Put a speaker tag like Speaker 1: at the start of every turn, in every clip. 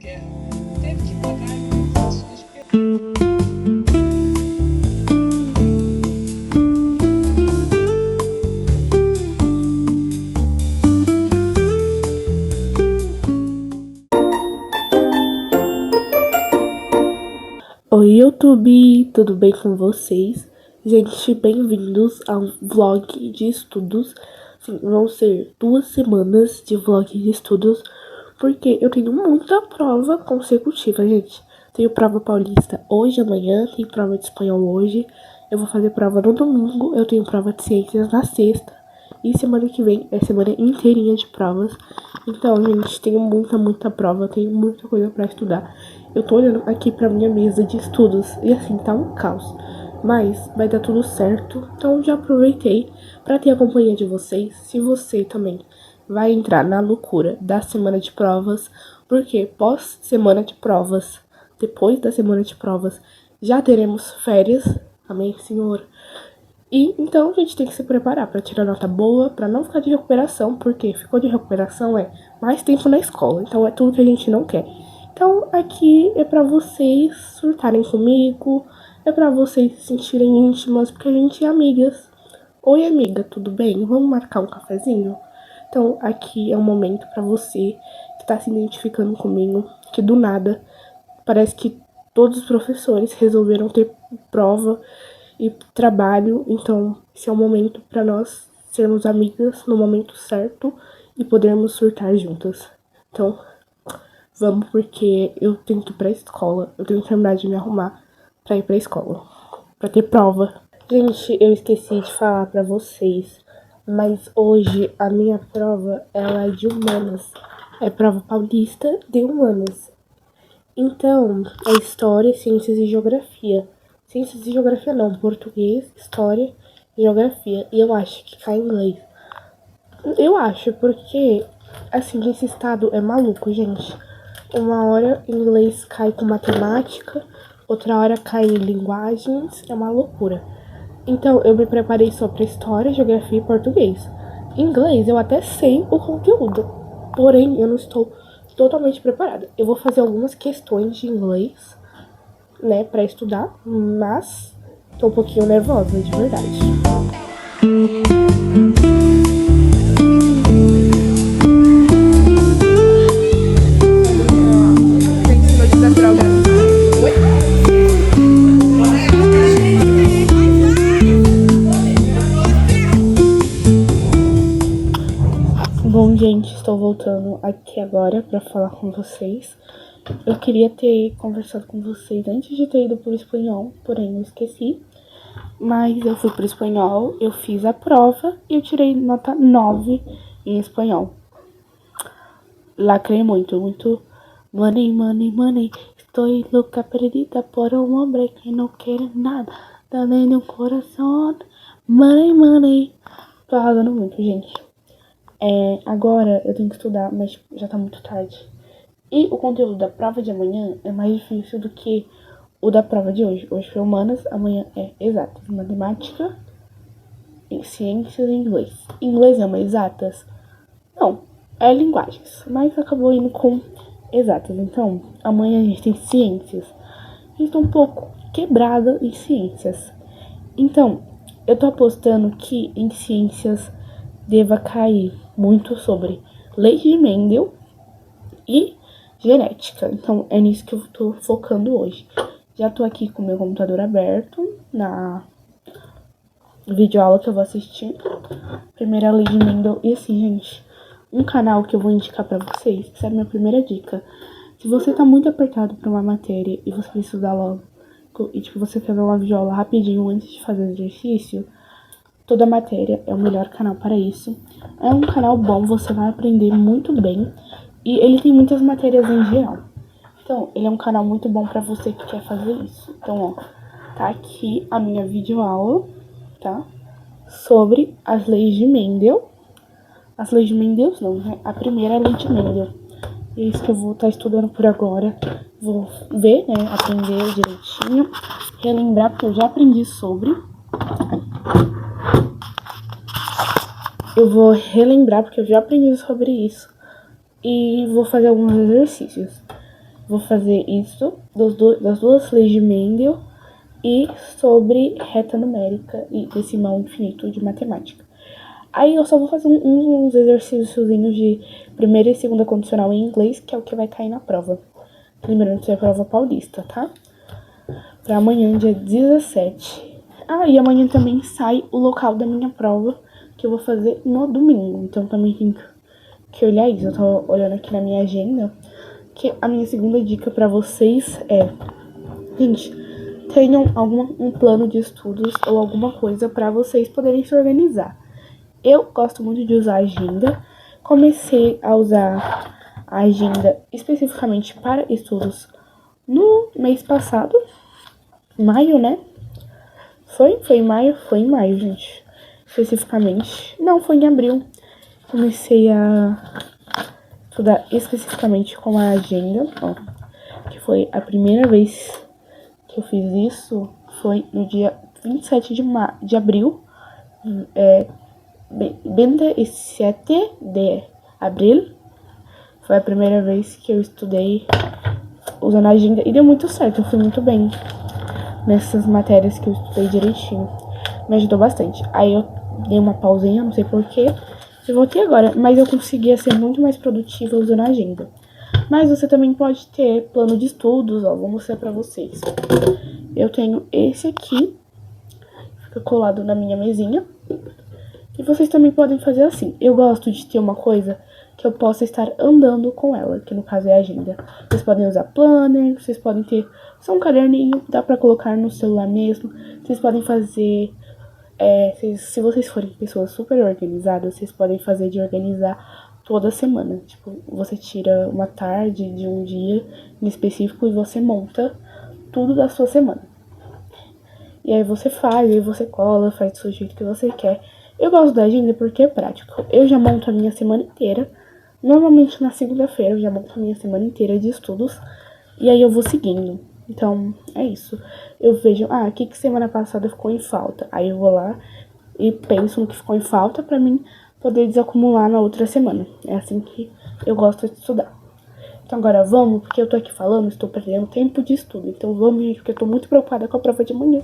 Speaker 1: Teve que pagar
Speaker 2: Oi, YouTube, tudo bem com vocês? Gente, bem-vindos ao vlog de estudos. Sim, vão ser 2 semanas de vlog de estudos, porque eu tenho muita prova consecutiva, gente. Tenho prova paulista hoje, amanhã, tenho prova de espanhol hoje, eu vou fazer prova no domingo, eu tenho prova de ciências na sexta, e semana que vem é semana inteirinha de provas. Então, gente, tenho muita prova, tenho muita coisa pra estudar. Eu tô olhando aqui pra minha mesa de estudos e assim, tá um caos. Mas vai dar tudo certo, então já aproveitei pra ter a companhia de vocês. Se você também vai entrar na loucura da semana de provas, porque pós semana de provas, depois da semana de provas, já teremos férias, amém, Senhor? E então a gente tem que se preparar para tirar nota boa, para não ficar de recuperação, porque ficou de recuperação é mais tempo na escola, então é tudo que a gente não quer. Então aqui é para vocês surtarem comigo, é para vocês se sentirem íntimas, porque a gente é amigas. Oi, amiga, tudo bem? Vamos marcar um cafezinho? Então aqui é um momento para você que tá se identificando comigo, que do nada parece que todos os professores resolveram ter prova e trabalho, então esse é o momento para nós sermos amigas no momento certo e podermos surtar juntas. Então, vamos, porque eu tenho que ir pra escola, eu tenho que terminar de me arrumar pra ir pra escola, pra ter prova. Gente, eu esqueci de falar pra vocês, mas hoje a minha prova, ela é de humanas, é prova paulista de humanas. Então, é história, ciências e geografia. Ciências e geografia não, português, história e geografia. E eu acho que cai inglês. Eu acho, porque, assim, esse estado é maluco, gente. Uma hora inglês cai com matemática, outra hora cai em linguagens, é uma loucura. Então, eu me preparei só para história, geografia e português. Inglês, eu até sei o conteúdo, porém, eu não estou totalmente preparada. Eu vou fazer algumas questões de inglês, né, pra estudar, mas tô um pouquinho nervosa, de verdade. Bom, gente, estou voltando aqui agora pra falar com vocês. Eu queria ter conversado com vocês antes de ter ido pro espanhol, porém eu esqueci. Mas eu fui pro espanhol, eu fiz a prova e eu tirei nota 9 em espanhol. Lacrei muito. Money, money, money. Estoy louca perdida por um homem que não quer nada. Dale no coração. Money, money. Tô arrasando muito, gente. Agora eu tenho que estudar, mas já tá muito tarde. E o conteúdo da prova de amanhã é mais difícil do que o da prova de hoje. Hoje foi humanas, amanhã é exatas. Matemática, ciências e inglês. Inglês é uma exatas? Não, é linguagens, mas acabou indo com exatas. Então, amanhã a gente tem ciências. A gente tá um pouco quebrada em ciências. Então, eu tô apostando que em ciências deva cair muito sobre leis de Mendel e genética. Então, é nisso que eu tô focando hoje. Já tô aqui com o meu computador aberto na videoaula que eu vou assistir. Primeira lei de Mendel. E assim, gente, um canal que eu vou indicar pra vocês, essa é a minha primeira dica. Se você tá muito apertado pra uma matéria e você vai estudar logo, e tipo, você quer ver uma videoaula rapidinho antes de fazer o exercício, Toda Matéria é o melhor canal para isso. É um canal bom, você vai aprender muito bem. E ele tem muitas matérias em geral. Então, ele é um canal muito bom pra você que quer fazer isso. Então, ó, tá aqui a minha videoaula, tá? Sobre as leis de Mendel. As leis de Mendel não, né? A primeira lei de Mendel. É isso que eu vou estar estudando por agora. Vou ver, né? Aprender direitinho. Relembrar, porque eu já aprendi sobre. Eu vou relembrar, porque eu já aprendi sobre isso. E vou fazer alguns exercícios. vou fazer isso das duas leis de Mendel e sobre reta numérica e decimal infinito de matemática. Aí eu só vou fazer uns exercíciozinhos de primeira e segunda condicional em inglês, que é o que vai cair na prova. Lembrando que é a prova paulista, tá? Pra amanhã, dia 17. Ah, e amanhã também sai o local da minha prova, que eu vou fazer no domingo. Então também tem que olhar isso. Eu tô olhando aqui na minha agenda, que a minha segunda dica pra vocês é... Gente, tenham um plano de estudos ou alguma coisa pra vocês poderem se organizar. Eu gosto muito de usar agenda. Comecei a usar a agenda especificamente para estudos no mês passado. Maio, né? Foi em maio? Foi em maio, gente. Especificamente. Não, foi em abril. Comecei a estudar especificamente com a agenda, ó. Que foi a primeira vez que eu fiz isso. Foi no dia 27 de abril. 27 de abril. Foi a primeira vez que eu estudei usando a agenda. E deu muito certo, eu fui muito bem nessas matérias que eu estudei direitinho. Me ajudou bastante. Aí eu dei uma pausinha, não sei porquê, e voltei agora. Mas eu conseguia ser muito mais produtiva usando a agenda. Mas você também pode ter plano de estudos, ó. Vou mostrar pra vocês. Eu tenho esse aqui, fica colado na minha mesinha. E vocês também podem fazer assim. Eu gosto de ter uma coisa que eu possa estar andando com ela, que no caso é a agenda. Vocês podem usar planner, vocês podem ter só um caderninho, dá pra colocar no celular mesmo. Vocês podem fazer, se vocês forem pessoas super organizadas, vocês podem fazer de organizar toda semana. Tipo, você tira uma tarde de um dia em específico e você monta tudo da sua semana. E aí você faz, aí você cola, faz do jeito que você quer. Eu gosto da agenda porque é prático. Eu já monto a minha semana inteira. Normalmente na segunda-feira eu já monto a minha semana inteira de estudos. E aí eu vou seguindo. Então, é isso. Eu vejo, o que semana passada ficou em falta. Aí eu vou lá e penso no que ficou em falta pra mim poder desacumular na outra semana. É assim que eu gosto de estudar. Então agora vamos, porque eu tô aqui falando, estou perdendo tempo de estudo. Então vamos, gente, porque eu tô muito preocupada com a prova de amanhã.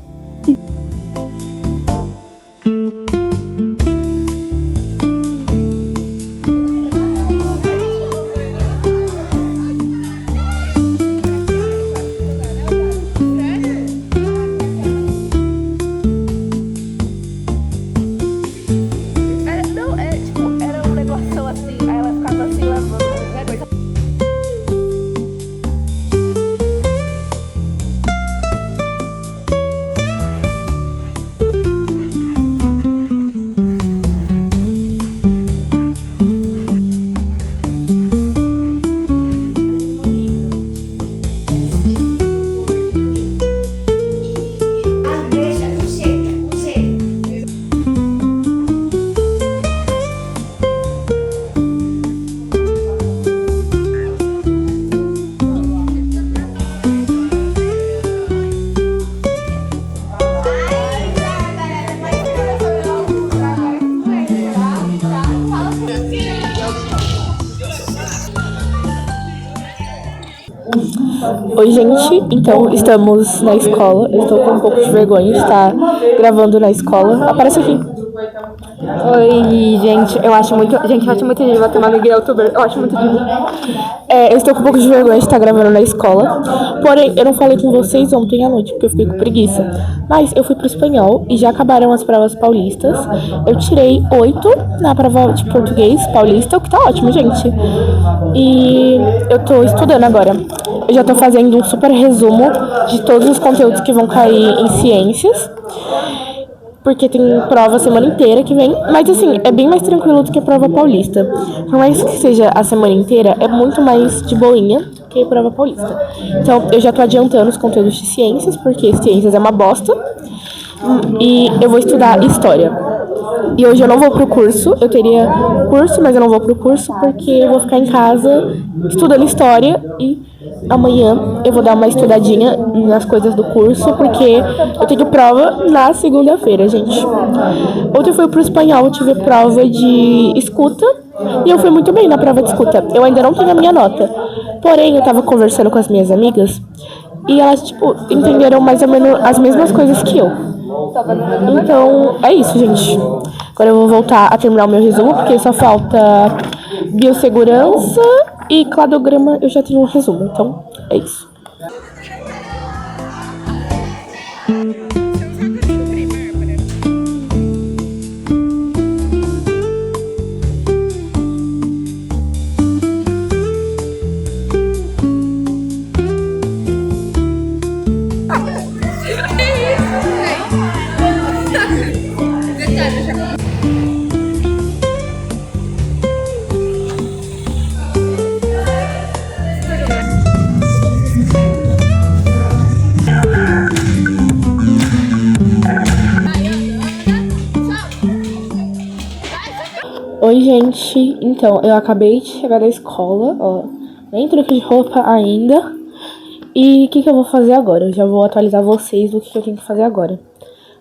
Speaker 2: Oi, gente, então estamos na escola. Eu estou com um pouco de vergonha de estar gravando na escola. Aparece aqui.
Speaker 1: Oi, gente, eu acho muito lindo bater uma amiga youtuber, eu acho muito lindo.
Speaker 2: Eu estou com um pouco de vergonha de estar gravando na escola. Porém, eu não falei com vocês ontem à noite, porque eu fiquei com preguiça. Mas eu fui pro espanhol e já acabaram as provas paulistas. Eu tirei 8 na prova de português paulista, o que tá ótimo, gente. E eu tô estudando agora. Eu já tô fazendo um super resumo de todos os conteúdos que vão cair em ciências. Porque tem prova a semana inteira que vem. Mas assim, é bem mais tranquilo do que a prova paulista. Por mais que seja a semana inteira, é muito mais de boinha que a prova paulista. Então, eu já tô adiantando os conteúdos de ciências, porque ciências é uma bosta. E eu vou estudar história. E hoje eu não vou pro curso. Eu teria curso, mas eu não vou pro curso porque eu vou ficar em casa estudando história. E amanhã eu vou dar uma estudadinha nas coisas do curso, porque eu tenho prova na segunda-feira, gente. Ontem eu fui pro espanhol, eu tive prova de escuta E eu fui muito bem na prova de escuta. Eu ainda não tenho a minha nota. Porém, eu tava conversando com as minhas amigas e elas, tipo, entenderam mais ou menos as mesmas coisas que eu. Então, é isso, gente. Agora eu vou voltar a terminar o meu resumo, porque só falta biossegurança e cladograma eu já tenho um resumo. Então, é isso. Oi, gente. Então, eu acabei de chegar da escola, ó. Nem troquei de roupa ainda. E o que eu vou fazer agora? Eu já vou atualizar vocês do que eu tenho que fazer agora.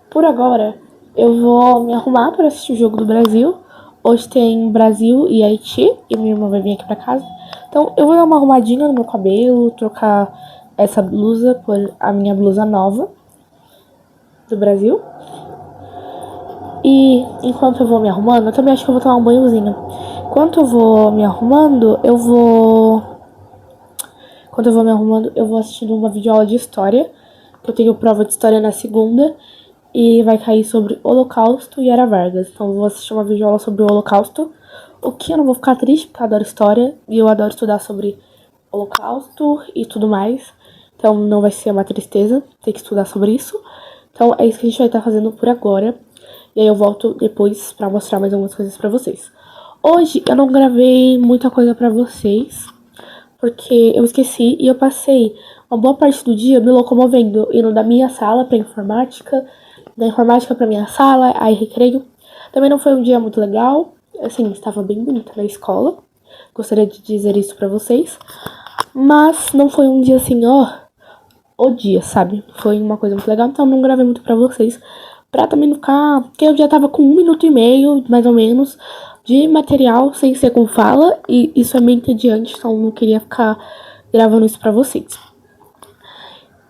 Speaker 2: Por agora, eu vou me arrumar para assistir o jogo do Brasil. Hoje tem Brasil e Haiti, e minha irmã vai vir aqui pra casa. Então, eu vou dar uma arrumadinha no meu cabelo, trocar essa blusa por a minha blusa nova do Brasil. E enquanto eu vou me arrumando, eu também acho que eu vou tomar um banhozinho. Enquanto eu vou me arrumando, eu vou assistindo uma videoaula de história. Eu tenho prova de história na segunda e vai cair sobre Holocausto e Era Vargas. Então eu vou assistir uma videoaula sobre o Holocausto. O que eu não vou ficar triste, porque eu adoro história e eu adoro estudar sobre Holocausto e tudo mais. Então não vai ser uma tristeza ter que estudar sobre isso. Então é isso que a gente vai estar fazendo por agora. E aí eu volto depois pra mostrar mais algumas coisas pra vocês. Hoje eu não gravei muita coisa pra vocês, porque eu esqueci e eu passei uma boa parte do dia me locomovendo, indo da minha sala pra informática, da informática pra minha sala, aí recreio. Também não foi um dia muito legal, assim, estava bem bonita na escola, gostaria de dizer isso pra vocês. Mas não foi um dia assim, ó, o dia, sabe? Foi uma coisa muito legal, então não gravei muito pra vocês. Pra também não ficar... Porque eu já tava com 1 minuto e meio, mais ou menos, de material sem ser com fala. E isso é meio entediante, então eu não queria ficar gravando isso pra vocês.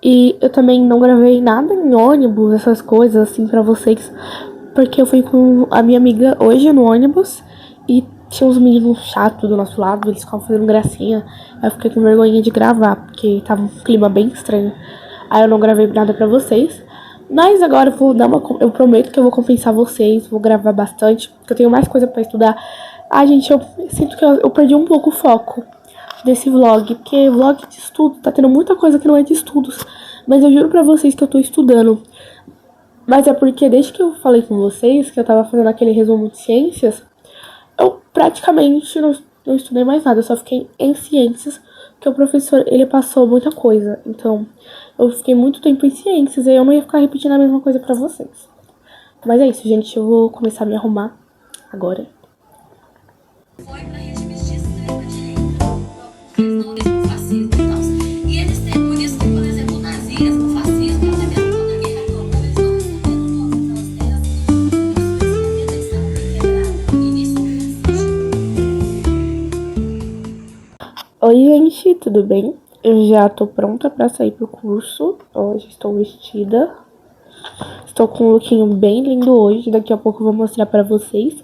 Speaker 2: E eu também não gravei nada em ônibus, essas coisas assim pra vocês. Porque eu fui com a minha amiga hoje no ônibus. E tinha uns meninos chatos do nosso lado, eles ficavam fazendo gracinha. Aí eu fiquei com vergonha de gravar, porque tava um clima bem estranho. Aí eu não gravei nada pra vocês. Mas agora eu vou dar eu prometo que eu vou compensar vocês, vou gravar bastante, porque eu tenho mais coisa pra estudar. Ah, gente, eu sinto que eu perdi um pouco o foco desse vlog, porque vlog de estudo, tá tendo muita coisa que não é de estudos. Mas eu juro pra vocês que eu tô estudando. Mas é porque desde que eu falei com vocês, que eu tava fazendo aquele resumo de ciências, eu praticamente não estudei mais nada, eu só fiquei em ciências, porque o professor, ele passou muita coisa. Então, eu fiquei muito tempo em ciências e eu não ia ficar repetindo a mesma coisa pra vocês. Mas é isso, gente, eu vou começar a me arrumar agora. Foi pra regimes de extrema-direita, o fascismo e tal. E eles têm, por isso que, por exemplo, o nazismo, o fascismo, até mesmo quando a guerra acabou, eles não receberam aquelas terras, Oi, gente, tudo bem? Eu já tô pronta pra sair pro curso. Hoje estou vestida. Estou com um lookinho bem lindo hoje. Daqui a pouco eu vou mostrar pra vocês.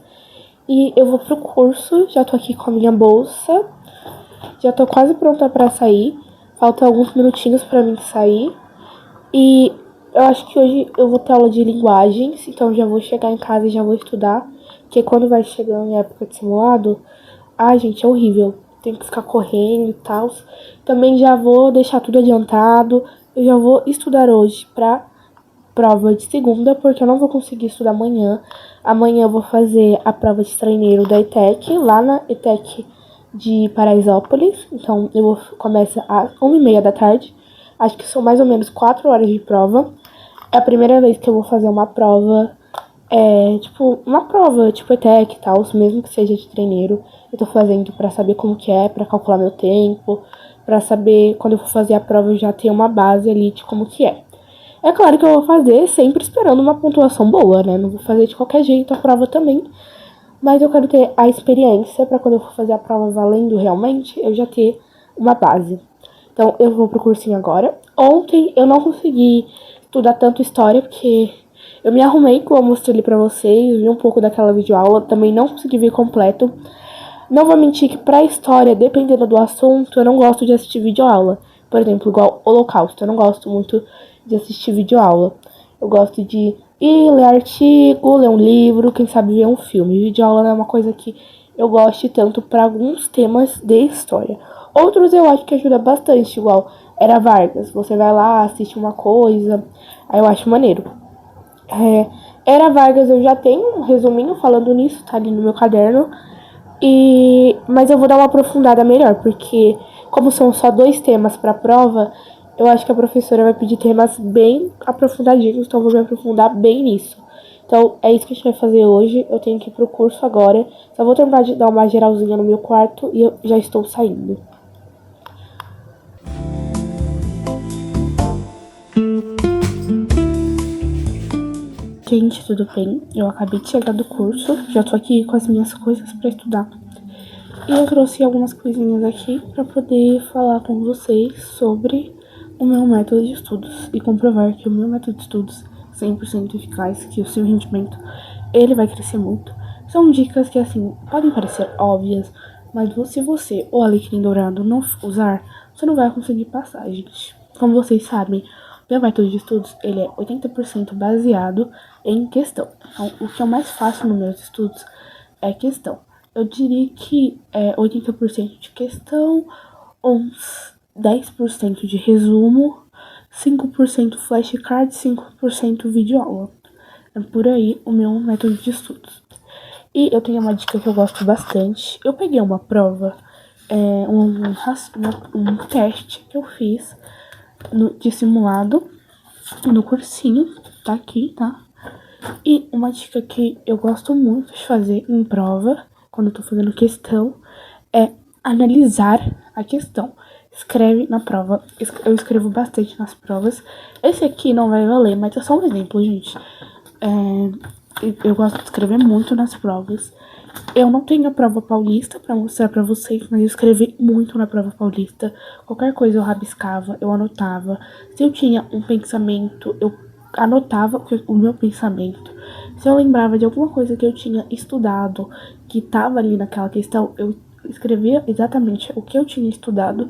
Speaker 2: E eu vou pro curso. Já tô aqui com a minha bolsa. Já tô quase pronta pra sair. Faltam alguns minutinhos pra mim sair. E eu acho que hoje eu vou ter aula de linguagens. Então já vou chegar em casa e já vou estudar. Porque quando vai chegando em época de simulado, ai, gente, é horrível. Tem que ficar correndo e tal. Também já vou deixar tudo adiantado. Eu já vou estudar hoje pra prova de segunda, porque eu não vou conseguir estudar amanhã. Amanhã eu vou fazer a prova de treineiro da ETEC, lá na ETEC de Paraisópolis. Então eu começo às 1h30 da tarde. Acho que são mais ou menos 4 horas de prova. É a primeira vez que eu vou fazer uma prova, tipo ETEC e tal, mesmo que seja de treineiro. Eu tô fazendo pra saber como que é, pra calcular meu tempo, pra saber, quando eu for fazer a prova, eu já ter uma base ali de como que é. É claro que eu vou fazer sempre esperando uma pontuação boa, né? Não vou fazer de qualquer jeito a prova também. Mas eu quero ter a experiência para quando eu for fazer a prova valendo realmente, eu já ter uma base. Então, eu vou pro cursinho agora. Ontem eu não consegui estudar tanto história, porque eu me arrumei, como eu mostrei ali pra vocês, vi um pouco daquela videoaula, também não consegui ver completo. Não vou mentir que pra história, dependendo do assunto, eu não gosto de assistir videoaula. Por exemplo, igual Holocausto, eu não gosto muito de assistir videoaula. Eu gosto de ir ler artigo, ler um livro, quem sabe ver um filme. Videoaula não é uma coisa que eu goste tanto para alguns temas de história. Outros eu acho que ajuda bastante, igual Era Vargas. Você vai lá, assiste uma coisa, aí eu acho maneiro. Era Vargas eu já tenho um resuminho falando nisso, tá ali no meu caderno. Mas eu vou dar uma aprofundada melhor, porque como são só 2 temas para a prova, eu acho que a professora vai pedir temas bem aprofundadinhos, então eu vou me aprofundar bem nisso. Então é isso que a gente vai fazer hoje. Eu tenho que ir pro curso agora. Só vou terminar de dar uma geralzinha no meu quarto e eu já estou saindo. Gente, tudo bem? Eu acabei de chegar do curso, já tô aqui com as minhas coisas para estudar. E eu trouxe algumas coisinhas aqui para poder falar com vocês sobre o meu método de estudos e comprovar que o meu método de estudos é 100% eficaz, que o seu rendimento ele vai crescer muito. São dicas que, assim, podem parecer óbvias, mas se você, o alecrim dourado, não usar, você não vai conseguir passar, gente. Como vocês sabem, meu método de estudos ele é 80% baseado em questão. Então, o que eu mais faço nos meus estudos é questão. Eu diria que é 80% de questão, uns 10% de resumo, 5% flashcard, 5% videoaula. É por aí o meu método de estudos. E eu tenho uma dica que eu gosto bastante. Eu peguei uma prova, um teste que eu fiz de simulado no cursinho, tá aqui, tá? E uma dica que eu gosto muito de fazer em prova, quando eu tô fazendo questão, é analisar a questão. Escreve na prova. Eu escrevo bastante nas provas. Esse aqui não vai valer, mas é só um exemplo, gente. Eu gosto de escrever muito nas provas. Eu não tenho a prova paulista pra mostrar pra vocês, mas eu escrevi muito na prova paulista. Qualquer coisa eu rabiscava, eu anotava. Se eu tinha um pensamento, eu anotava o meu pensamento. Se eu lembrava de alguma coisa que eu tinha estudado, que estava ali naquela questão, eu escrevia exatamente o que eu tinha estudado,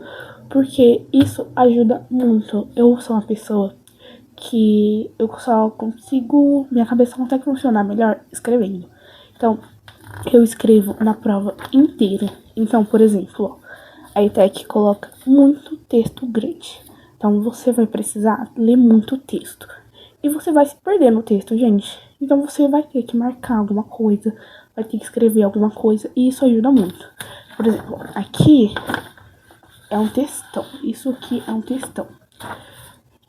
Speaker 2: porque isso ajuda muito. Eu sou uma pessoa que eu só consigo, minha cabeça consegue funcionar melhor escrevendo. Então, eu escrevo na prova inteira. Então, por exemplo, a ETEC coloca muito texto grande. Então, você vai precisar ler muito texto. E você vai se perder no texto, gente. Então, você vai ter que marcar alguma coisa, vai ter que escrever alguma coisa, e isso ajuda muito. Por exemplo, aqui é um textão. Isso aqui é um textão.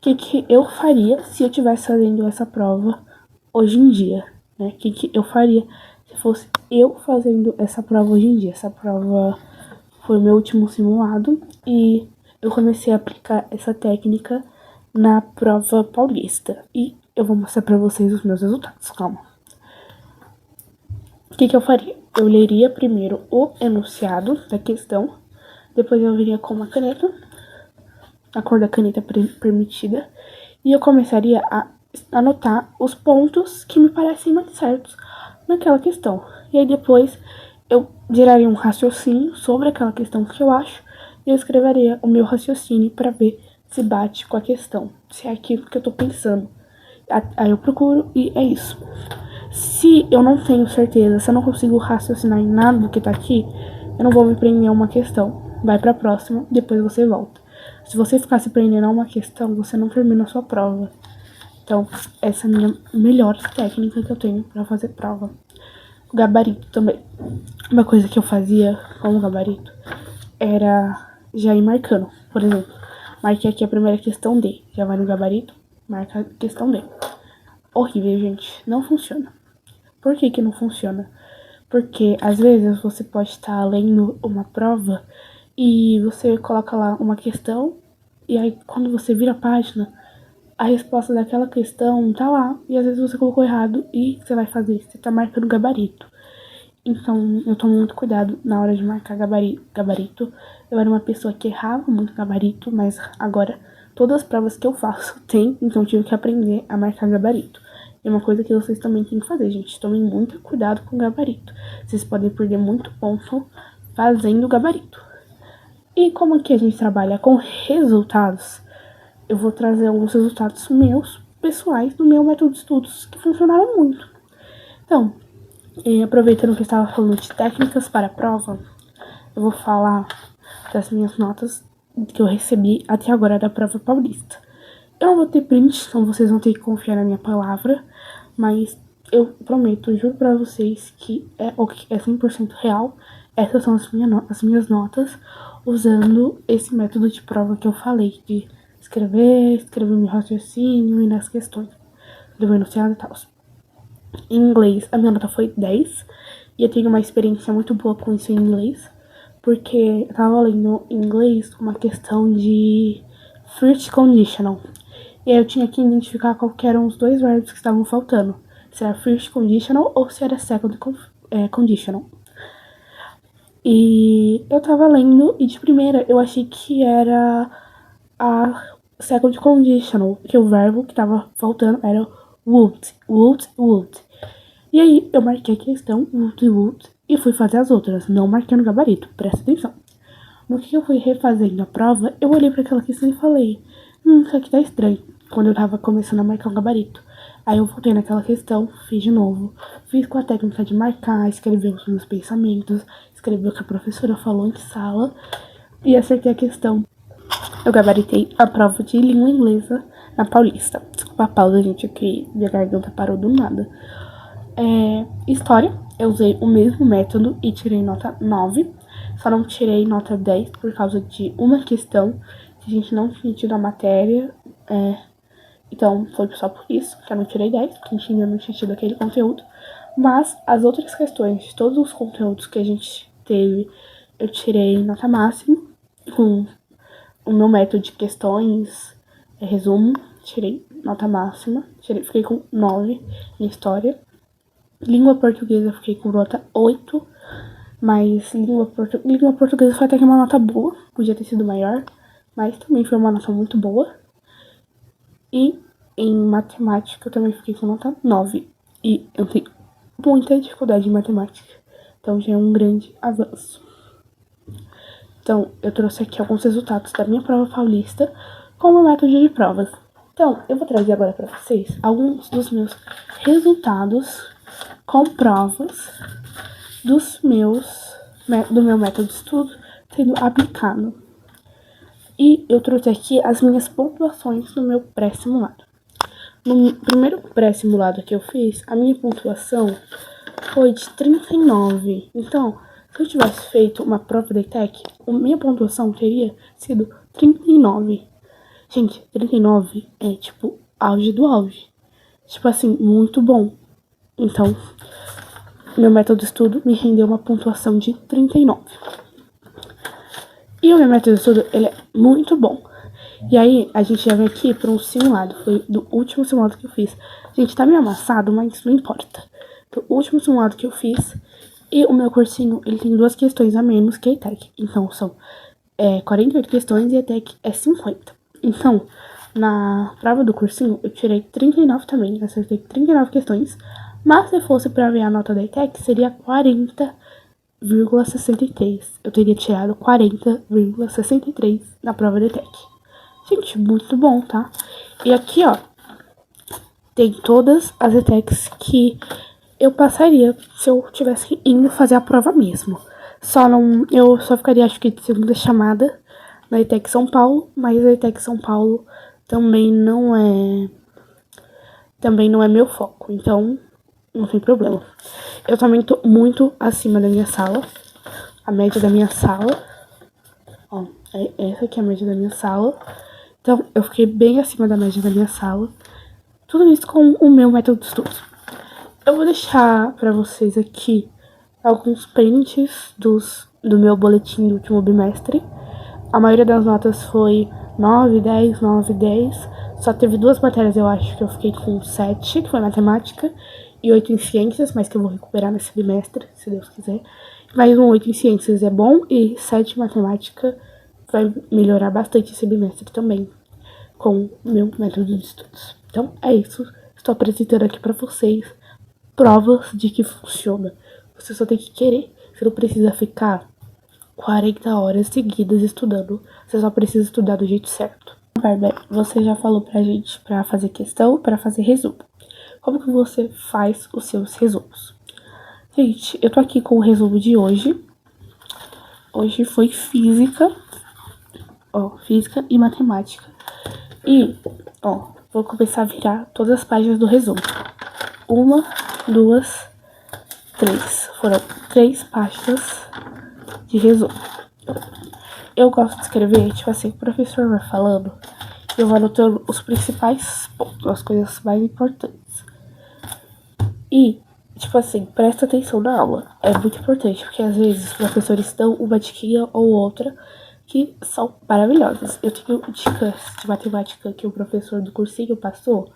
Speaker 2: O que eu faria se eu estivesse fazendo essa prova hoje em dia, né? O que eu faria se fosse eu fazendo essa prova hoje em dia? Essa prova foi o meu último simulado e eu comecei a aplicar essa técnica na prova paulista. E eu vou mostrar pra vocês os meus resultados, calma. O que eu faria? Eu leria primeiro o enunciado da questão, depois eu viria com uma caneta, a cor da caneta permitida, e eu começaria a anotar os pontos que me parecem mais certos naquela questão. E aí depois eu geraria um raciocínio sobre aquela questão que eu acho, e eu escreveria o meu raciocínio para ver se bate com a questão, se é aquilo que eu tô pensando. Aí eu procuro e é isso. Se eu não tenho certeza, se eu não consigo raciocinar em nada do que tá aqui, eu não vou me prender a uma questão. Vai pra próxima, depois você volta. Se você ficar se prendendo a uma questão, você não termina a sua prova. Então, essa é a minha melhor técnica que eu tenho pra fazer prova. O gabarito também. Uma coisa que eu fazia com o gabarito era já ir marcando. Por exemplo, marquei aqui a primeira questão D. Já vai no gabarito, marca a questão D. Horrível, gente. Não funciona. Por que não funciona? Porque às vezes você pode estar lendo uma prova e você coloca lá uma questão e aí quando você vira a página, a resposta daquela questão tá lá e às vezes você colocou errado e você vai fazer, você tá marcando gabarito. Então eu tomo muito cuidado na hora de marcar gabarito. Eu era uma pessoa que errava muito gabarito, mas agora todas as provas que eu faço tem, então eu tive que aprender a marcar gabarito. É uma coisa que vocês também têm que fazer, gente. Tomem muito cuidado com o gabarito. Vocês podem perder muito ponto fazendo gabarito. E como aqui a gente trabalha com resultados, eu vou trazer alguns resultados meus, pessoais, do meu método de estudos, que funcionaram muito. Então, aproveitando que eu estava falando de técnicas para a prova, eu vou falar das minhas notas que eu recebi até agora da prova paulista. Eu não vou ter print, então vocês vão ter que confiar na minha palavra, mas eu prometo, juro pra vocês que é 100% real. Essas são as minhas notas, usando esse método de prova que eu falei, de escrever meu raciocínio e nas questões do enunciado e tal. Em inglês, a minha nota foi 10, e eu tenho uma experiência muito boa com isso em inglês, porque eu tava lendo em inglês uma questão de first conditional, e aí eu tinha que identificar qual que eram os dois verbos que estavam faltando, se era first conditional ou se era second conditional. E eu tava lendo e de primeira eu achei que era a second conditional, que o verbo que tava faltando era would. E aí eu marquei a questão would e fui fazer as outras, não marquei no gabarito, presta atenção. No que eu fui refazendo a prova, eu olhei para aquela questão e falei, isso aqui tá estranho, quando eu tava começando a marcar o gabarito. Aí eu voltei naquela questão, fiz de novo, fiz com a técnica de marcar, escrever os meus pensamentos, escrever o que a professora falou em sala e acertei a questão. Eu gabaritei a prova de língua inglesa na Paulista. Desculpa a pausa, gente, que minha garganta parou do nada. História, eu usei o mesmo método e tirei nota 9. Só não tirei nota 10 por causa de uma questão que a gente não tinha tido a matéria. Então foi só por isso que eu não tirei 10, porque a gente ainda não tinha tido aquele conteúdo. Mas as outras questões, de todos os conteúdos que a gente teve, eu tirei nota máxima. Com o meu método de questões, resumo, tirei nota máxima. Fiquei com 9 em história. Língua portuguesa eu fiquei com nota 8. Mas língua portuguesa foi até que uma nota boa. Podia ter sido maior, mas também foi uma nota muito boa. E em matemática eu também fiquei com nota 9. E eu tenho muita dificuldade em matemática. Então já é um grande avanço. Então eu trouxe aqui alguns resultados da minha prova paulista com o meu método de provas. Então eu vou trazer agora para vocês alguns dos meus resultados com provas do meu método de estudo sendo aplicado. E eu trouxe aqui as minhas pontuações no meu pré-simulado. No primeiro pré-simulado que eu fiz, a minha pontuação foi de 39. Então, se eu tivesse feito uma prova da ETEC, a minha pontuação teria sido 39. Gente, 39 é tipo auge do auge. Tipo assim, muito bom. Então, meu método de estudo me rendeu uma pontuação de 39. E o meu método de estudo, ele é muito bom. E aí, a gente já vem aqui para um simulado. Foi do último simulado que eu fiz. Gente, tá meio amassado, mas não importa. Do último simulado que eu fiz. E o meu cursinho, ele tem 2 questões a menos que a ETEC. Então, são 48 questões e a ETEC é 50. Então, na prova do cursinho, eu tirei 39 também. Acertei 39 questões. Mas se fosse para ver a nota da ETEC, seria 40,63. Eu teria tirado 40,63 na prova da ETEC. Gente, muito bom, tá? E aqui, ó, tem todas as ETECs que eu passaria se eu tivesse indo fazer a prova mesmo. Eu só ficaria, acho que, de segunda chamada na ETEC São Paulo, mas a ETEC São Paulo também não é meu foco, então não tem problema. Eu também tô muito acima da minha sala, a média da minha sala, ó, essa aqui é a média da minha sala. Então, eu fiquei bem acima da média da minha sala. Tudo isso com o meu método de estudo. Eu vou deixar pra vocês aqui alguns prints do meu boletim do último bimestre. A maioria das notas foi 9, 10, 9, 10. Só teve 2 matérias, eu acho, que eu fiquei com 7, que foi matemática. e 8 em ciências, mas que eu vou recuperar nesse bimestre, se Deus quiser. Mais um 8 em ciências é bom, e 7 em matemática vai melhorar bastante esse bimestre também, com o meu método de estudos. Então, é isso. Estou apresentando aqui pra vocês provas de que funciona. Você só tem que querer. Você não precisa ficar 40 horas seguidas estudando. Você só precisa estudar do jeito certo. Bárbara, você já falou pra gente pra fazer questão, pra fazer resumo. Como que você faz os seus resumos? Gente, eu tô aqui com o resumo de hoje. Hoje foi física. Ó, física e matemática. E, ó, vou começar a virar todas as páginas do resumo. 1, 2, 3. Foram 3 páginas de resumo. Eu gosto de escrever, tipo assim, o professor vai falando, eu vou anotando os principais pontos, as coisas mais importantes. E, tipo assim, presta atenção na aula. É muito importante, porque às vezes os professores dão uma diquinha ou outra que são maravilhosas. Eu tenho dicas de matemática que o professor do cursinho passou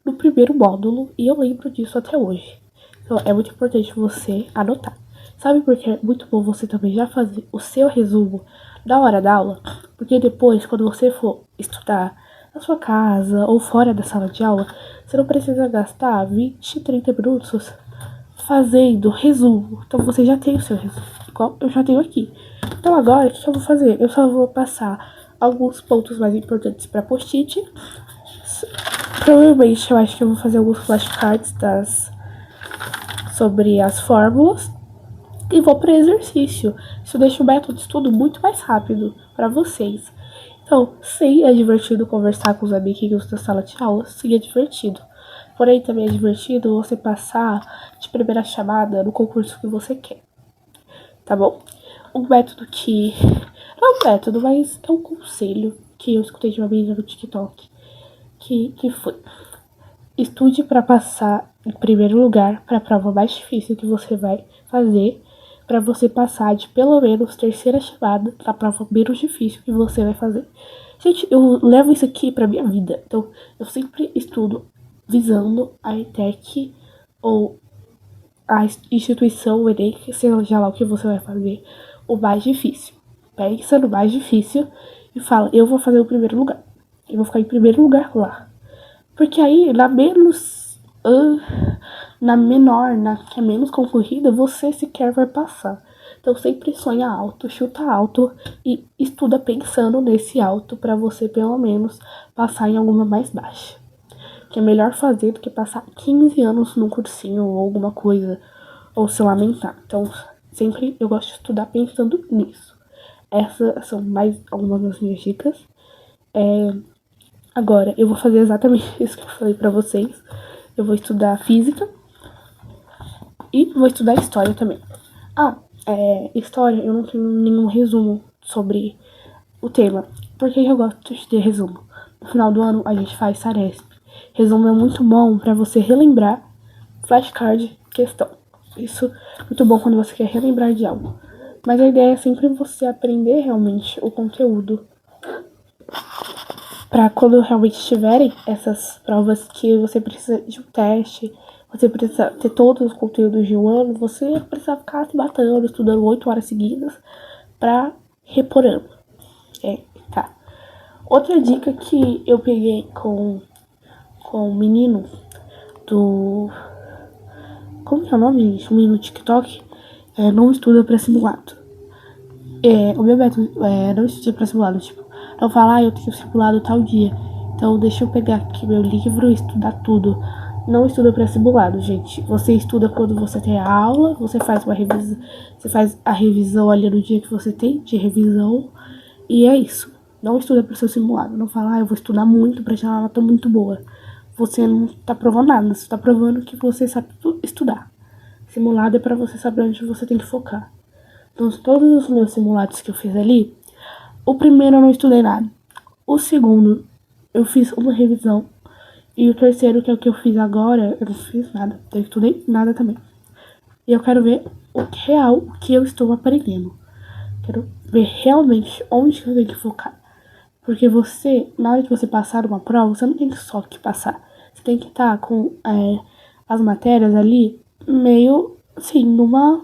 Speaker 2: no primeiro módulo e eu lembro disso até hoje. Então, é muito importante você anotar. Sabe por que é muito bom você também já fazer o seu resumo na hora da aula? Porque depois, quando você for estudar na sua casa ou fora da sala de aula, você não precisa gastar 20, 30 minutos fazendo resumo. Então você já tem o seu resumo, igual eu já tenho aqui. Então agora, o que eu vou fazer? Eu só vou passar alguns pontos mais importantes para post-it. Provavelmente eu acho que eu vou fazer alguns flashcards sobre as fórmulas. E vou para exercício. Isso deixa o método de estudo muito mais rápido para vocês. Então, sim, é divertido conversar com os amiguinhos da sala de aula. Sim, é divertido. Porém, também é divertido você passar de primeira chamada no concurso que você quer. Tá bom? Um método que... Não é um método, mas é um conselho que eu escutei de uma menina no TikTok. Que foi: estude para passar em primeiro lugar para a prova mais difícil que você vai fazer, para você passar de pelo menos terceira chamada para a prova menos difícil que você vai fazer. Gente, eu levo isso aqui para minha vida. Então, eu sempre estudo visando a ETEC ou a instituição, o Enem, seja lá o que você vai fazer, o mais difícil. Pensa no mais difícil e fala: eu vou fazer o primeiro lugar. Eu vou ficar em primeiro lugar lá. Porque aí, na menor, na que é menos concorrida, você sequer vai passar. Então sempre sonha alto, chuta alto e estuda pensando nesse alto para você pelo menos passar em alguma mais baixa. Que é melhor fazer do que passar 15 anos num cursinho ou alguma coisa, ou se lamentar. Então sempre eu gosto de estudar pensando nisso. Essas são mais algumas das minhas dicas. Agora, eu vou fazer exatamente isso que eu falei pra vocês. Eu vou estudar física e vou estudar história também. História, eu não tenho nenhum resumo sobre o tema. Porque eu gosto de ter resumo. No final do ano, a gente faz Saresp. Resumo é muito bom pra você relembrar flashcard, questão. Isso é muito bom quando você quer relembrar de algo. Mas a ideia é sempre você aprender realmente o conteúdo, para quando realmente tiverem essas provas que você precisa de um teste, você precisa ter todos os conteúdos de um ano, você precisa ficar se matando, estudando 8 horas seguidas para repor ano. Tá. Outra dica que eu peguei com um menino do... Como que é o nome, gente? Um menino do TikTok. Não estuda pra simulado. O meu método não estuda pra simulado, tipo... Não fala, eu tenho simulado tal dia, então deixa eu pegar aqui meu livro e estudar tudo. Não estuda para simulado, gente. Você estuda quando você tem a aula, você faz uma revisão, você faz a revisão ali no dia que você tem de revisão, e é isso. Não estuda para seu simulado. Não fala, eu vou estudar muito para tirar uma nota muito boa. Você não tá provando nada, você tá provando que você sabe estudar. Simulado é para você saber onde você tem que focar. Então, todos os meus simulados que eu fiz ali, o primeiro eu não estudei nada. O segundo, eu fiz uma revisão. E o terceiro, que é o que eu fiz agora, eu não fiz nada. Eu estudei nada também. E eu quero ver o real que eu estou aprendendo. Quero ver realmente onde que eu tenho que focar. Porque você, na hora de você passar uma prova, você não tem só que passar. Você tem que estar com as matérias ali meio, assim, numa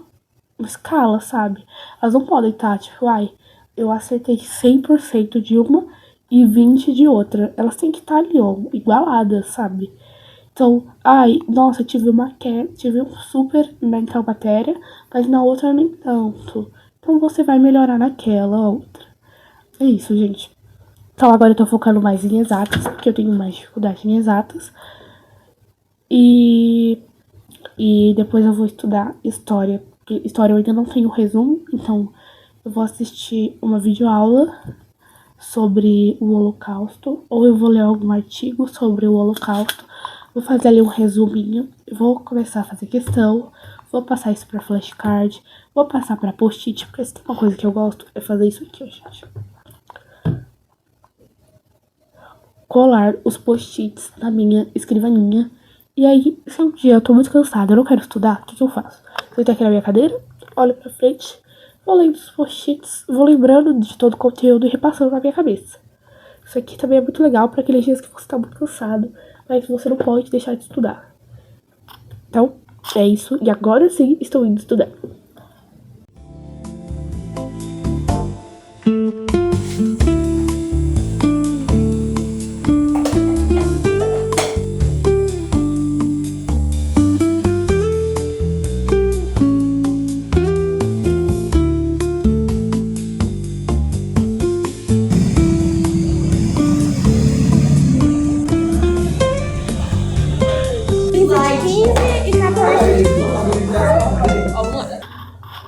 Speaker 2: escala, sabe? Elas não podem estar, tipo, ai, eu acertei 100% de uma e 20 de outra. Elas têm que estar ali, ó, igualadas, sabe? Então, ai, nossa, tive um super na tal matéria, mas na outra nem tanto. Então você vai melhorar naquela outra. É isso, gente. Então agora eu tô focando mais em exatas, porque eu tenho mais dificuldade em exatas. E depois eu vou estudar história. Porque história eu ainda não tenho resumo, então eu vou assistir uma videoaula sobre o Holocausto, ou eu vou ler algum artigo sobre o Holocausto, vou fazer ali um resuminho, vou começar a fazer questão, vou passar isso pra flashcard, vou passar pra post-it, porque se tem uma coisa que eu gosto é fazer isso aqui, ó, gente. Colar os post-its na minha escrivaninha. E aí, se um dia eu tô muito cansada, eu não quero estudar, o que eu faço? Sento aqui na minha cadeira, olho pra frente, vou lendo os post-its, vou lembrando de todo o conteúdo e repassando na minha cabeça. Isso aqui também é muito legal pra aqueles dias que você tá muito cansado, mas você não pode deixar de estudar. Então, é isso. E agora sim, estou indo estudar.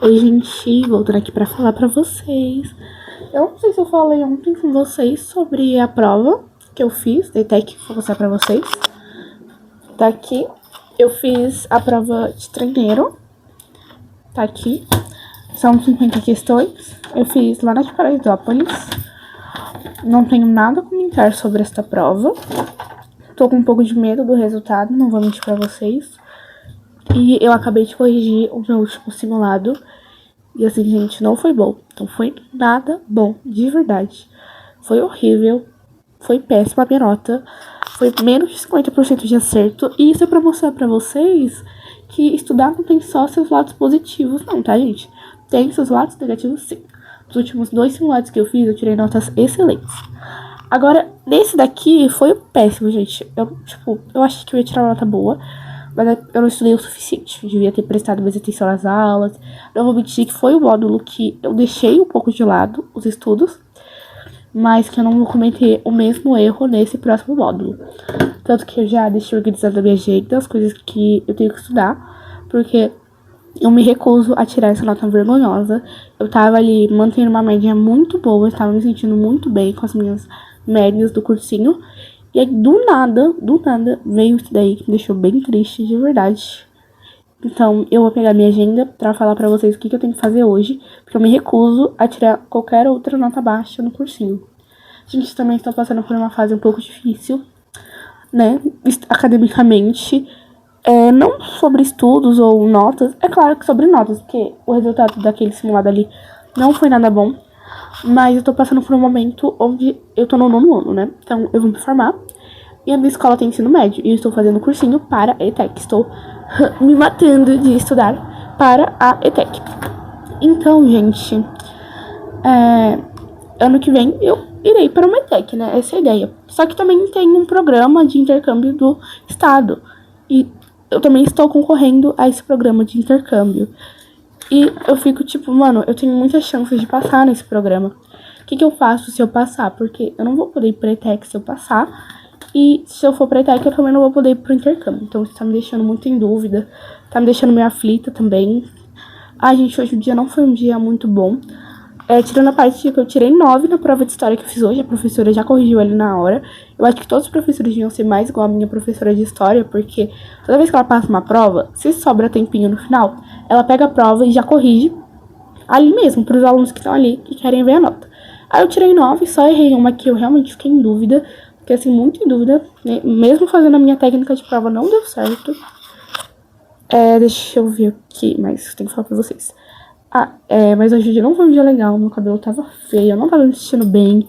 Speaker 2: Oi, gente, voltando aqui pra falar pra vocês. Eu não sei se eu falei ontem com vocês sobre a prova que eu fiz da ETEC, vou mostrar pra vocês. Tá aqui, eu fiz a prova de treineiro, tá aqui, são 50 questões, eu fiz lá na de Paraisópolis. Não tenho nada a comentar sobre esta prova, tô com um pouco de medo do resultado, não vou mentir pra vocês. E eu acabei de corrigir o meu último simulado. E assim, gente, não foi bom. Não foi nada bom, de verdade. Foi horrível. Foi péssima a minha nota. Foi menos de 50% de acerto. E isso é pra mostrar pra vocês que estudar não tem só seus lados positivos, não, tá, gente? Tem seus lados negativos, sim. Nos últimos 2 simulados que eu fiz, eu tirei notas excelentes. Agora, nesse daqui, foi péssimo, gente. Eu achei que eu ia tirar uma nota boa. Mas eu não estudei o suficiente. Eu devia ter prestado mais atenção nas aulas. Não vou mentir que foi o módulo que eu deixei um pouco de lado, os estudos. Mas que eu não vou cometer o mesmo erro nesse próximo módulo. Tanto que eu já deixei organizada a minha agenda, as coisas que eu tenho que estudar. Porque eu me recuso a tirar essa nota vergonhosa. Eu tava ali mantendo uma média muito boa. Eu tava me sentindo muito bem com as minhas médias do cursinho. E aí, do nada, veio isso daí que me deixou bem triste, de verdade. Então, eu vou pegar minha agenda pra falar pra vocês o que eu tenho que fazer hoje, porque eu me recuso a tirar qualquer outra nota baixa no cursinho. Gente, também estou passando por uma fase um pouco difícil, né, academicamente. Não sobre estudos ou notas, é claro que sobre notas, porque o resultado daquele simulado ali não foi nada bom. Mas eu tô passando por um momento onde eu tô no 9º ano, né? Então eu vou me formar. E a minha escola tem ensino médio. E eu estou fazendo cursinho para a ETEC. Estou me matando de estudar para a ETEC. Então, gente, ano que vem eu irei para uma ETEC, né? Essa é a ideia. Só que também tem um programa de intercâmbio do estado. E eu também estou concorrendo a esse programa de intercâmbio. E eu fico tipo, mano, eu tenho muitas chances de passar nesse programa. O que eu faço se eu passar? Porque eu não vou poder ir pra ETEC se eu passar. E se eu for pra ETEC, eu também não vou poder ir pro intercâmbio. Então isso tá me deixando muito em dúvida. Tá me deixando meio aflita também. Ai, gente, hoje o dia não foi um dia muito bom. Tirando a parte que eu tirei 9 na prova de história que eu fiz hoje, a professora já corrigiu ali na hora. Eu acho que todos os professores deviam ser mais igual a minha professora de história, porque toda vez que ela passa uma prova, se sobra tempinho no final, ela pega a prova e já corrige ali mesmo, para os alunos que estão ali, que querem ver a nota. Aí eu tirei 9, só errei uma que eu realmente fiquei em dúvida, fiquei assim, muito em dúvida, né? Mesmo fazendo a minha técnica de prova não deu certo. Deixa eu ver o que mais tenho que falar pra vocês. Mas hoje o dia não foi um dia legal, meu cabelo tava feio, eu não tava me sentindo bem,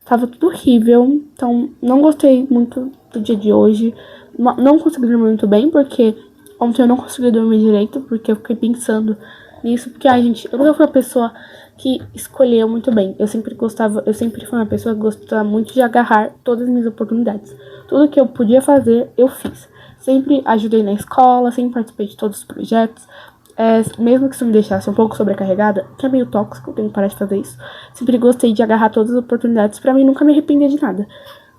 Speaker 2: tava tudo horrível, então não gostei muito do dia de hoje, não consegui dormir muito bem, porque ontem eu não consegui dormir direito, porque eu fiquei pensando nisso, porque, ai, gente, eu nunca fui uma pessoa que escolheu muito bem. Eu sempre fui uma pessoa que gostava muito de agarrar todas as minhas oportunidades. Tudo que eu podia fazer, eu fiz. Sempre ajudei na escola, sempre participei de todos os projetos. Mesmo que isso me deixasse um pouco sobrecarregada, que é meio tóxico, eu tenho que parar de fazer isso. Sempre gostei de agarrar todas as oportunidades pra mim nunca me arrepender de nada.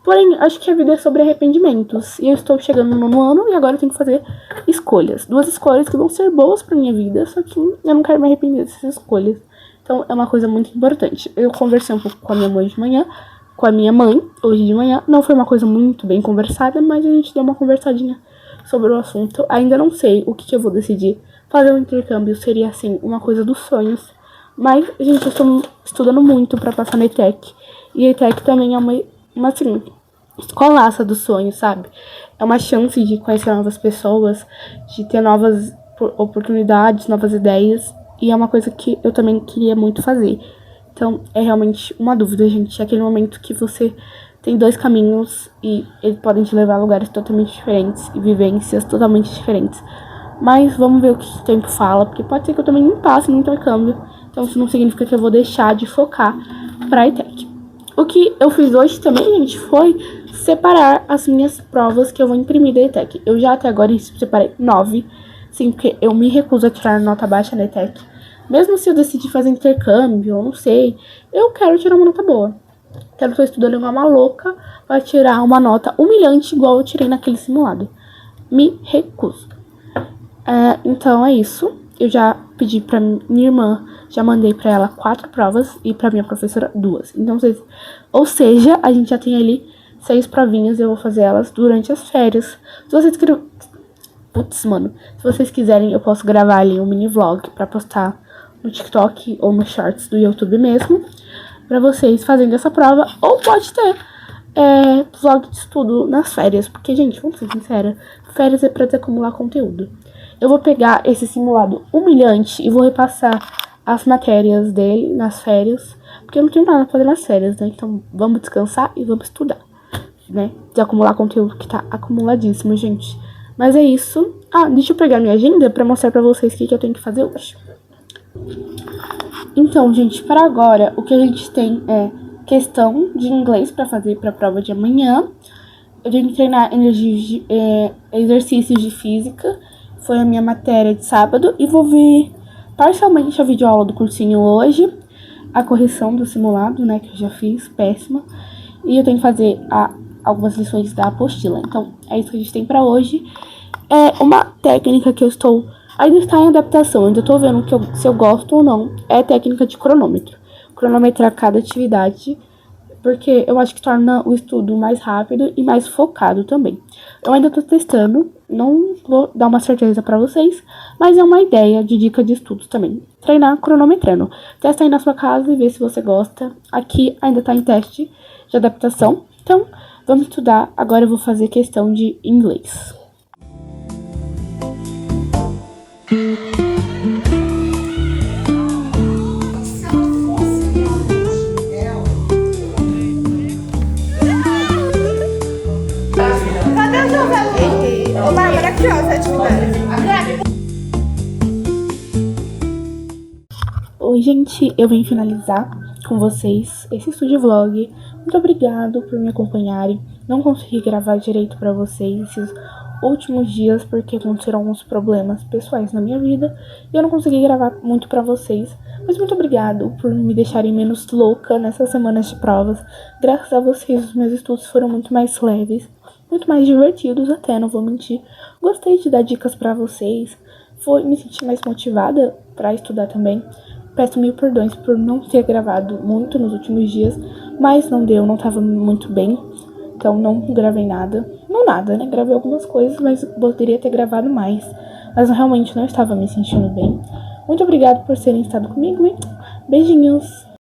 Speaker 2: Porém, acho que a vida é sobre arrependimentos. E eu estou chegando no nono ano e agora eu tenho que fazer escolhas. 2 escolhas que vão ser boas pra minha vida, só que eu não quero me arrepender dessas escolhas. Então, é uma coisa muito importante. Eu conversei um pouco com a minha mãe de manhã, com a minha mãe, hoje de manhã. Não foi uma coisa muito bem conversada, mas a gente deu uma conversadinha sobre o assunto. Ainda não sei o que eu vou decidir. Fazer um intercâmbio seria, assim, uma coisa dos sonhos. Mas, gente, eu estou estudando muito pra passar na ETEC. E a ETEC também é uma assim, escolaça dos sonhos, sabe? É uma chance de conhecer novas pessoas, de ter novas oportunidades, novas ideias. E é uma coisa que eu também queria muito fazer. Então, é realmente uma dúvida, gente. É aquele momento que você tem 2 caminhos e eles podem te levar a lugares totalmente diferentes e vivências totalmente diferentes. Mas vamos ver o que o tempo fala, porque pode ser que eu também não passe no intercâmbio. Então, isso não significa que eu vou deixar de focar pra ETEC. O que eu fiz hoje também, gente, foi separar as minhas provas que eu vou imprimir da ETEC. Eu já até agora separei 9, sim, porque eu me recuso a tirar nota baixa na ETEC. Mesmo se eu decidir fazer intercâmbio, eu não sei, eu quero tirar uma nota boa. Quero estar estudando igual uma louca pra tirar uma nota humilhante igual eu tirei naquele simulado. Me recuso. Então é isso. Eu já pedi pra minha irmã, já mandei pra ela 4 provas e pra minha professora 2. Então, ou seja, a gente já tem ali 6 provinhas e eu vou fazer elas durante as férias. Se vocês querem... Putz, mano. Se vocês quiserem, eu posso gravar ali um mini vlog pra postar no TikTok ou no Shorts do YouTube mesmo. Pra vocês fazendo essa prova. Ou pode ter vlog de estudo nas férias. Porque, gente, vamos ser sinceros, férias é pra acumular conteúdo. Eu vou pegar esse simulado humilhante e vou repassar as matérias dele nas férias. Porque eu não tenho nada pra fazer nas férias, né? Então vamos descansar e vamos estudar, né? De acumular conteúdo que tá acumuladíssimo, gente. Mas é isso. Deixa eu pegar minha agenda pra mostrar pra vocês o que eu tenho que fazer hoje. Então, gente, para agora, o que a gente tem é questão de inglês pra fazer pra prova de amanhã. Eu tenho que treinar exercícios de física. Foi a minha matéria de sábado. E vou ver parcialmente a videoaula do cursinho hoje. A correção do simulado, né, que eu já fiz, péssima. E eu tenho que fazer algumas lições da apostila. Então, é isso que a gente tem pra hoje. É uma técnica que eu ainda está em adaptação. Ainda tô vendo se eu gosto ou não. É a técnica de cronômetro. Cronometrar cada atividade, porque eu acho que torna o estudo mais rápido e mais focado também. Eu ainda tô testando, não vou dar uma certeza pra vocês, mas é uma ideia de dica de estudos também. Treinar cronometrando. Testa aí na sua casa e vê se você gosta. Aqui ainda tá em teste de adaptação. Então, vamos estudar. Agora eu vou fazer questão de inglês.
Speaker 1: Ô, Bárbara, aqui ó, essa atividade.
Speaker 2: Oi, gente, eu vim finalizar com vocês esse estúdio vlog. Muito obrigado por me acompanharem. Não consegui gravar direito pra vocês esses últimos dias porque aconteceram alguns problemas pessoais na minha vida e eu não consegui gravar muito pra vocês. Mas muito obrigado por me deixarem menos louca nessas semanas de provas. Graças a vocês, os meus estudos foram muito mais leves, muito mais divertidos até, não vou mentir. Gostei de dar dicas pra vocês, me senti mais motivada pra estudar também. Peço mil perdões por não ter gravado muito nos últimos dias, mas não deu, não tava muito bem, então não gravei nada. Não nada, né? Gravei algumas coisas, mas poderia ter gravado mais. Mas eu realmente não estava me sentindo bem. Muito obrigada por terem estado comigo e beijinhos!